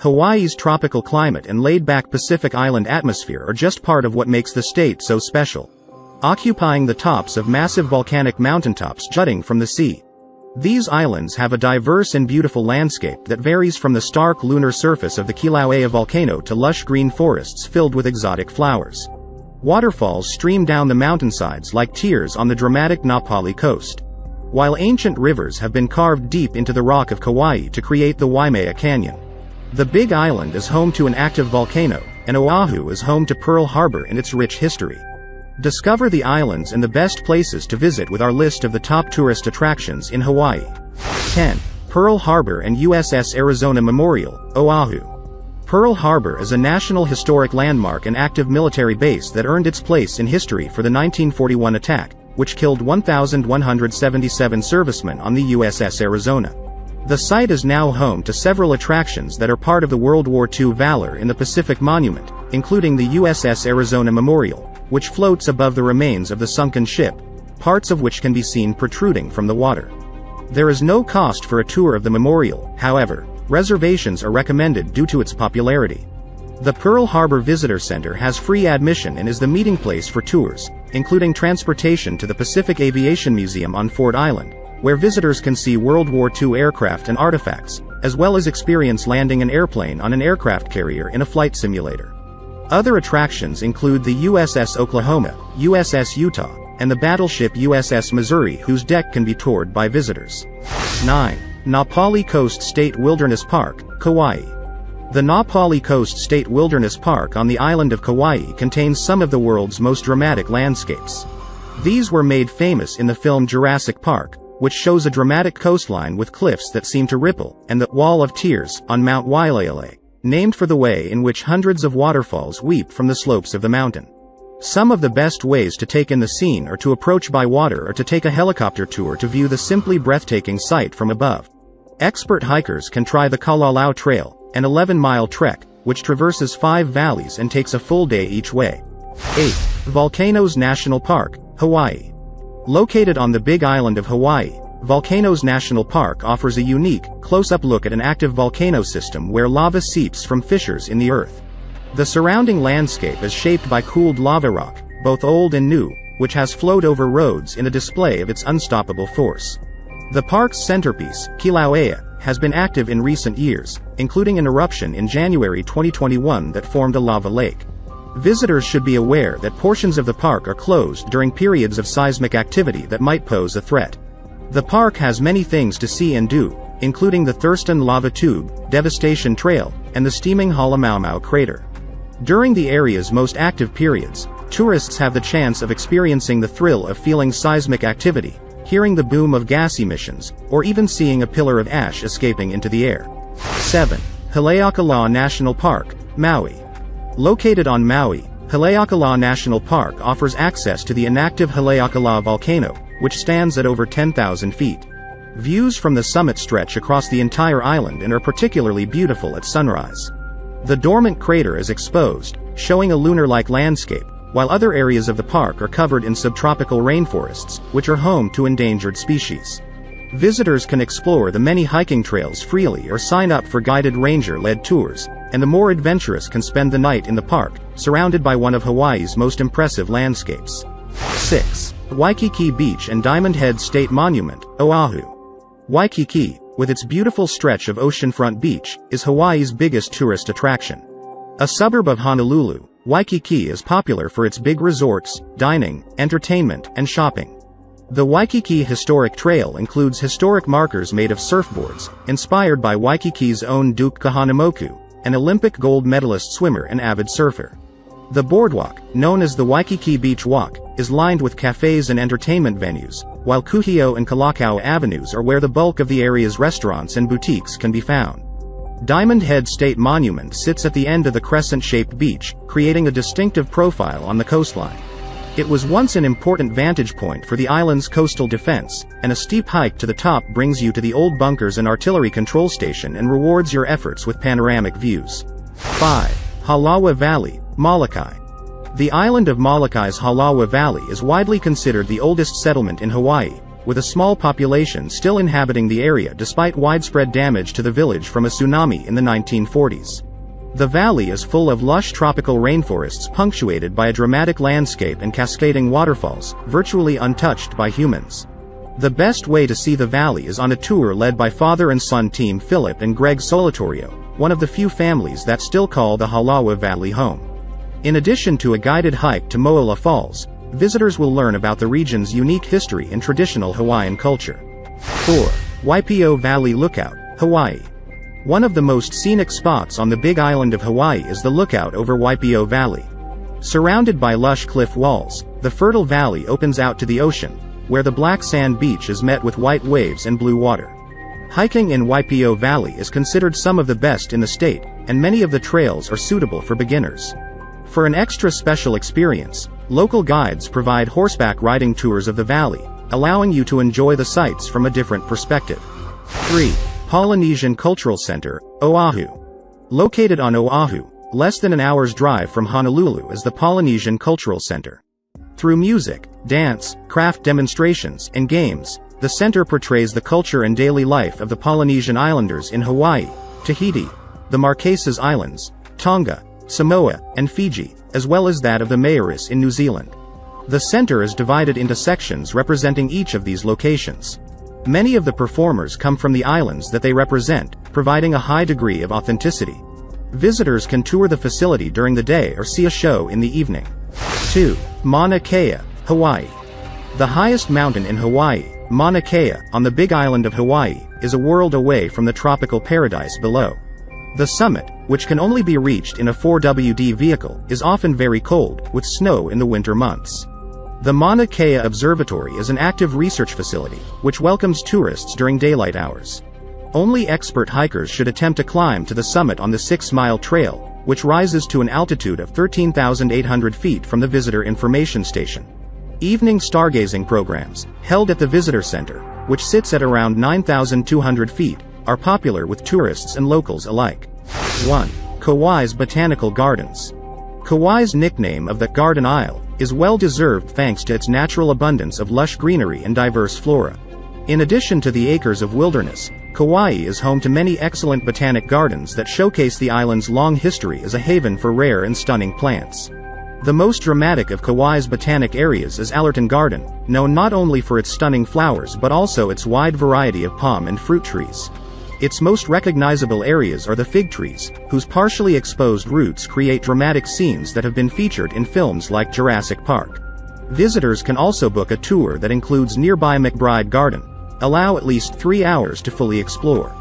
Hawaii's tropical climate and laid-back Pacific Island atmosphere are just part of what makes the state so special. Occupying the tops of massive volcanic mountaintops jutting from the sea. These islands have a diverse and beautiful landscape that varies from the stark lunar surface of the Kilauea volcano to lush green forests filled with exotic flowers. Waterfalls stream down the mountainsides like tears on the dramatic Na Pali coast. While ancient rivers have been carved deep into the rock of Kauai to create the Waimea Canyon. The Big Island is home to an active volcano, and Oahu is home to Pearl Harbor and its rich history. Discover the islands and the best places to visit with our list of the top tourist attractions in Hawaii. 10. Pearl Harbor and USS Arizona Memorial, Oahu. Pearl Harbor is a National Historic Landmark and active military base that earned its place in history for the 1941 attack, which killed 1,177 servicemen on the USS Arizona. The site is now home to several attractions that are part of the World War II Valor in the Pacific Monument, including the USS Arizona Memorial, which floats above the remains of the sunken ship, parts of which can be seen protruding from the water. There is no cost for a tour of the memorial, however, reservations are recommended due to its popularity. The Pearl Harbor Visitor Center has free admission and is the meeting place for tours, including transportation to the Pacific Aviation Museum on Ford Island, where visitors can see World War II aircraft and artifacts, as well as experience landing an airplane on an aircraft carrier in a flight simulator. Other attractions include the USS Oklahoma, USS Utah, and the battleship USS Missouri, whose deck can be toured by visitors. 9. Na Pali Coast State Wilderness Park, Kauai. The Na Pali Coast State Wilderness Park on the island of Kauai contains some of the world's most dramatic landscapes. These were made famous in the film Jurassic Park, which shows a dramatic coastline with cliffs that seem to ripple, and the Wall of Tears on Mount Waialaele, named for the way in which hundreds of waterfalls weep from the slopes of the mountain. Some of the best ways to take in the scene are to approach by water or to take a helicopter tour to view the simply breathtaking sight from above. Expert hikers can try the Kalalau Trail, an 11-mile trek, which traverses 5 valleys and takes a full day each way. 8. Volcanoes National Park, Hawaii. Located on the Big Island of Hawaii, Volcanoes National Park offers a unique, close-up look at an active volcano system where lava seeps from fissures in the earth. The surrounding landscape is shaped by cooled lava rock, both old and new, which has flowed over roads in a display of its unstoppable force. The park's centerpiece, Kilauea, has been active in recent years, including an eruption in January 2021 that formed a lava lake. Visitors should be aware that portions of the park are closed during periods of seismic activity that might pose a threat. The park has many things to see and do, including the Thurston Lava Tube, Devastation Trail, and the steaming Halemaumau crater. During the area's most active periods, tourists have the chance of experiencing the thrill of feeling seismic activity, hearing the boom of gas emissions, or even seeing a pillar of ash escaping into the air. 7. Haleakala National Park, Maui. Located on Maui, Haleakala National Park offers access to the inactive Haleakala volcano, which stands at over 10,000 feet. Views from the summit stretch across the entire island and are particularly beautiful at sunrise. The dormant crater is exposed, showing a lunar-like landscape, while other areas of the park are covered in subtropical rainforests, which are home to endangered species. Visitors can explore the many hiking trails freely or sign up for guided ranger-led tours, and the more adventurous can spend the night in the park, surrounded by one of Hawaii's most impressive landscapes. 6. Waikiki Beach and Diamond Head State Monument, Oahu. Waikiki, with its beautiful stretch of oceanfront beach, is Hawaii's biggest tourist attraction. A suburb of Honolulu, Waikiki is popular for its big resorts, dining, entertainment, and shopping. The Waikiki Historic Trail includes historic markers made of surfboards, inspired by Waikiki's own Duke Kahanamoku, an Olympic gold medalist swimmer and avid surfer. The boardwalk, known as the Waikiki Beach Walk, is lined with cafes and entertainment venues, while Kuhio and Kalakaua avenues are where the bulk of the area's restaurants and boutiques can be found. Diamond Head State Monument sits at the end of the crescent-shaped beach, creating a distinctive profile on the coastline. It was once an important vantage point for the island's coastal defense, and a steep hike to the top brings you to the old bunkers and artillery control station and rewards your efforts with panoramic views. 5. Halawa Valley, Molokai. The island of Molokai's Halawa Valley is widely considered the oldest settlement in Hawaii, with a small population still inhabiting the area despite widespread damage to the village from a tsunami in the 1940s. The valley is full of lush tropical rainforests punctuated by a dramatic landscape and cascading waterfalls, virtually untouched by humans. The best way to see the valley is on a tour led by father and son team Philip and Greg Solatorio, one of the few families that still call the Halawa Valley home. In addition to a guided hike to Moala Falls, visitors will learn about the region's unique history and traditional Hawaiian culture. 4. Waipio Valley Lookout, Hawaii. One of the most scenic spots on the Big Island of Hawaii is the lookout over Waipio Valley. Surrounded by lush cliff walls, the fertile valley opens out to the ocean, where the black sand beach is met with white waves and blue water. Hiking in Waipio Valley is considered some of the best in the state, and many of the trails are suitable for beginners. For an extra special experience, local guides provide horseback riding tours of the valley, allowing you to enjoy the sights from a different perspective. 3. Polynesian Cultural Center, Oahu. Located on Oahu, less than an hour's drive from Honolulu is the Polynesian Cultural Center. Through music, dance, craft demonstrations, and games, the center portrays the culture and daily life of the Polynesian islanders in Hawaii, Tahiti, the Marquesas Islands, Tonga, Samoa, and Fiji, as well as that of the Maoris in New Zealand. The center is divided into sections representing each of these locations. Many of the performers come from the islands that they represent, providing a high degree of authenticity. Visitors can tour the facility during the day or see a show in the evening. 2. Mauna Kea, Hawaii. The highest mountain in Hawaii, Mauna Kea, on the Big Island of Hawaii, is a world away from the tropical paradise below. The summit, which can only be reached in a 4WD vehicle, is often very cold, with snow in the winter months. The Mauna Kea Observatory is an active research facility, which welcomes tourists during daylight hours. Only expert hikers should attempt to climb to the summit on the 6-mile trail, which rises to an altitude of 13,800 feet from the Visitor Information Station. Evening stargazing programs, held at the Visitor Center, which sits at around 9,200 feet, are popular with tourists and locals alike. 1. Kauai's Botanical Gardens. Kauai's nickname of the Garden Isle is well-deserved thanks to its natural abundance of lush greenery and diverse flora. In addition to the acres of wilderness, Kauai is home to many excellent botanic gardens that showcase the island's long history as a haven for rare and stunning plants. The most dramatic of Kauai's botanic areas is Allerton Garden, known not only for its stunning flowers but also its wide variety of palm and fruit trees. Its most recognizable areas are the fig trees, whose partially exposed roots create dramatic scenes that have been featured in films like Jurassic Park. Visitors can also book a tour that includes nearby McBride Garden. Allow at least 3 hours to fully explore.